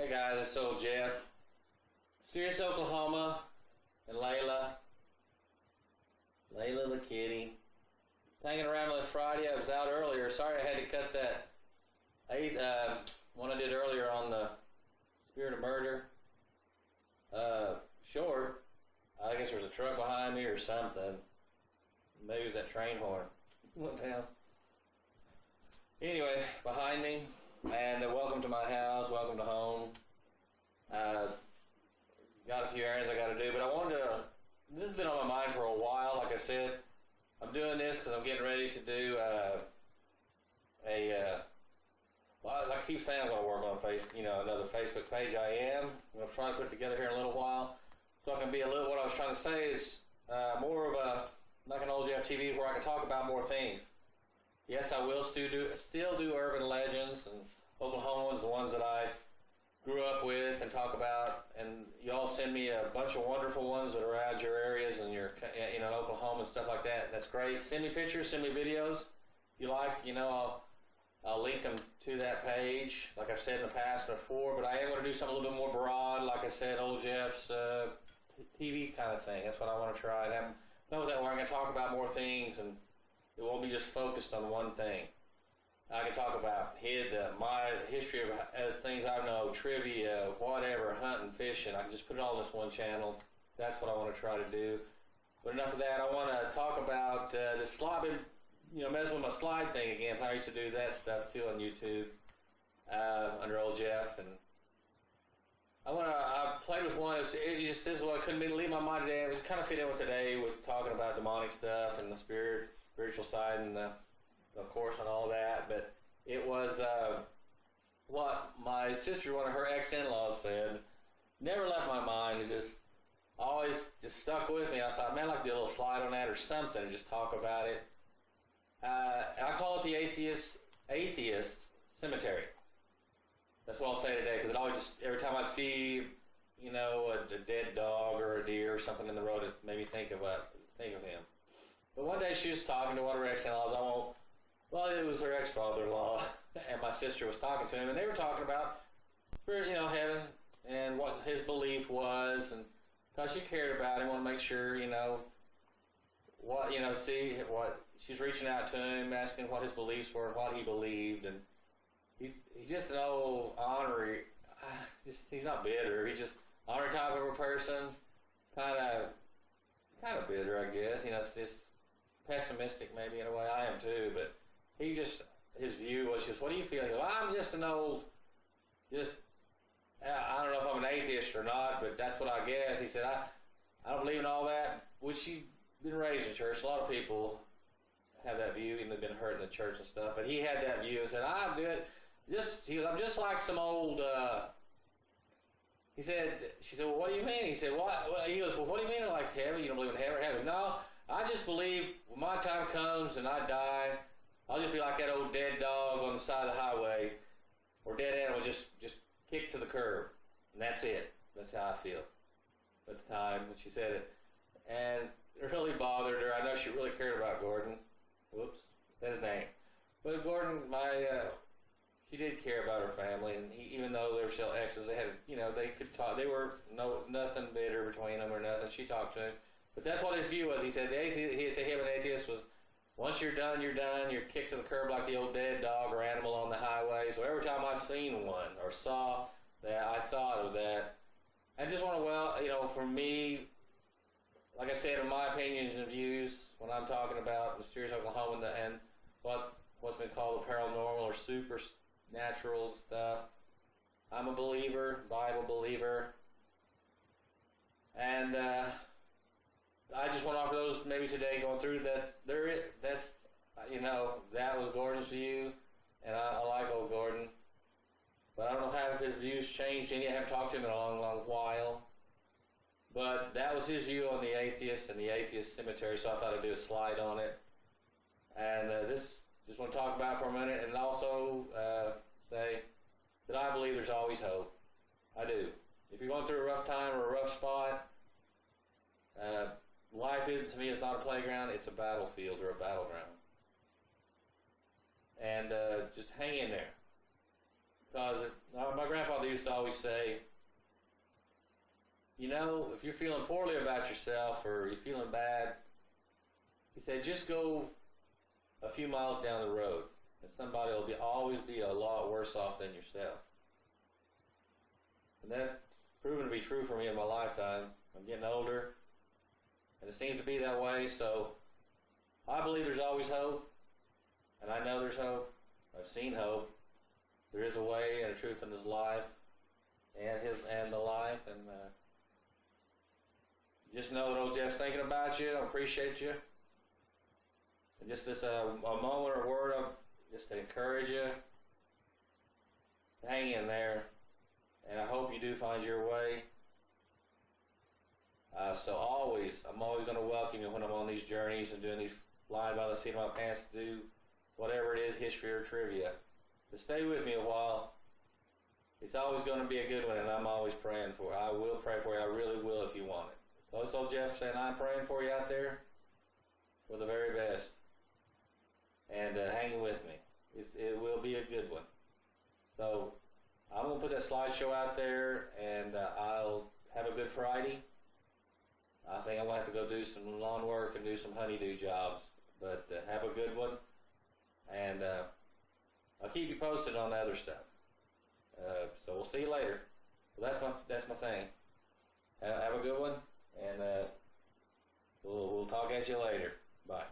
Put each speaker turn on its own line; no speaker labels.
Hey guys, it's old Jeff. Serious, Oklahoma, and Layla the kitty. Hanging around on Friday. I was out earlier. Sorry I had to cut that one I did earlier on the spirit of murder short. I guess there was a truck behind me or something. Maybe it was that train horn. Went down. Anyway, behind me. And welcome to my house, welcome to home. Got a few errands I got to do, but I wanted to, this has been on my mind for a while. Like I said, I'm doing this because I'm getting ready to do well, I keep saying I'm going to work on another Facebook page. I am. I'm going to try to put it together here in a little while. So I can be a little, what I was trying to say is more of a, like an old Jeff TV where I can talk about more things. Yes, I will still do urban legends and Oklahomans, the ones that I grew up with and talk about. And y'all send me a bunch of wonderful ones that are around your areas and your, Oklahoma and stuff like that. That's great. Send me pictures, send me videos. If you like, I'll link them to that page, like I've said in the past before. But I am going to do something a little bit more broad, like I said, old Jeff's TV kind of thing. That's what I want to try. And I'm know that where I'm going to talk about more things and it won't be just focused on one thing. I can talk about my history of things I know, trivia, whatever, hunting, fishing. I can just put it all in this one channel. That's what I want to try to do. But enough of that. I want to talk about the slide, messing with my slide thing again. I used to do that stuff too on YouTube under old Jeff. And I played with one. This is what I couldn't leave my mind today. It was kind of fit in with today with talking about demonic stuff and the spiritual side and of course and all that. But it was what my sister, one of her ex-in-laws said, never left my mind. It just always just stuck with me. I thought, man, I'd like to do a little slide on that or something and just talk about it. I call it the atheist cemetery. That's what I'll say today, because it always just, every time I see, a dead dog or a deer or something in the road, it made me think of him. But one day she was talking to one of her ex-in-laws. It was her ex-father-in-law, and my sister was talking to him, and they were talking about spirit, heaven, and what his belief was, and because she cared about him, want to make sure, what she's reaching out to him, asking what his beliefs were, and what he believed, and he's just an old honorary, he's not bitter, he's just honorary type of a person, kind of bitter, I guess, it's just pessimistic maybe in a way. I am too, but his view was just, what do you feel? He goes, I'm just an old, I don't know if I'm an atheist or not, but that's what I guess. He said, I don't believe in all that, which he's been raised in church. A lot of people have that view, even they've been hurt in the church and stuff, but he had that view and said, I do it. I'm just like some old, she said, well, what do you mean? He said, what? Well, he goes, well, what do you mean like heaven? You don't believe in heaven or heaven? No, I just believe when my time comes and I die, I'll just be like that old dead dog on the side of the highway, or dead animal just kicked to the curb. And that's it. That's how I feel at the time when she said it. And it really bothered her. I know she really cared about Gordon. Whoops, that's his name. But Gordon, she did care about her family, and even though they were still exes, they had, they could talk. They were nothing bitter between them or nothing. She talked to him, but that's what his view was. He said to him, an atheist was, once you're done, you're done. You're kicked to the curb like the old dead dog or animal on the highway. So every time I seen one or saw that, I thought of that. I just want to, for me, like I said, in my opinions and views, when I'm talking about mysterious Oklahoma and what's been called the paranormal or supernatural stuff, I'm a believer, Bible believer, and I just want to offer those maybe today going through that. That was Gordon's view, and I like old Gordon, but I don't know how his views changed any. I haven't talked to him in a long, long while. But that was his view on the atheist and the atheist cemetery, so I thought I'd do a slide on it. And just want to talk about it for a minute, and also say that I believe there's always hope. I do. If you're going through a rough time or a rough spot, life isn't, to me, it's not a playground, it's a battlefield or a battleground. And just hang in there. Because my grandfather used to always say, you know, if you're feeling poorly about yourself or you're feeling bad, he said, just go a few miles down the road, and somebody will always be a lot worse off than yourself. And that's proven to be true for me in my lifetime. I'm getting older, and it seems to be that way, so I believe there's always hope, and I know there's hope. I've seen hope. There is a way and a truth in his life, and the life, and just know that old Jeff's thinking about you. I appreciate you. And just this a moment or word of just to encourage you. Hang in there, and I hope you do find your way. So I'm always going to welcome you when I'm on these journeys and doing these flying by the seat of my pants to do whatever it is, history or trivia. To stay with me a while. It's always going to be a good one, and I'm always praying for you. I will pray for you. I really will if you want it. So it's old Jeff saying, I'm praying for you out there for the very best. And hang with me. It will be a good one. So I'm going to put that slideshow out there, and I'll have a good Friday. I think I'm going to have to go do some lawn work and do some honeydew jobs. But have a good one. And I'll keep you posted on the other stuff. So we'll see you later. Well, that's my thing. Have a good one, and we'll talk at you later. Bye.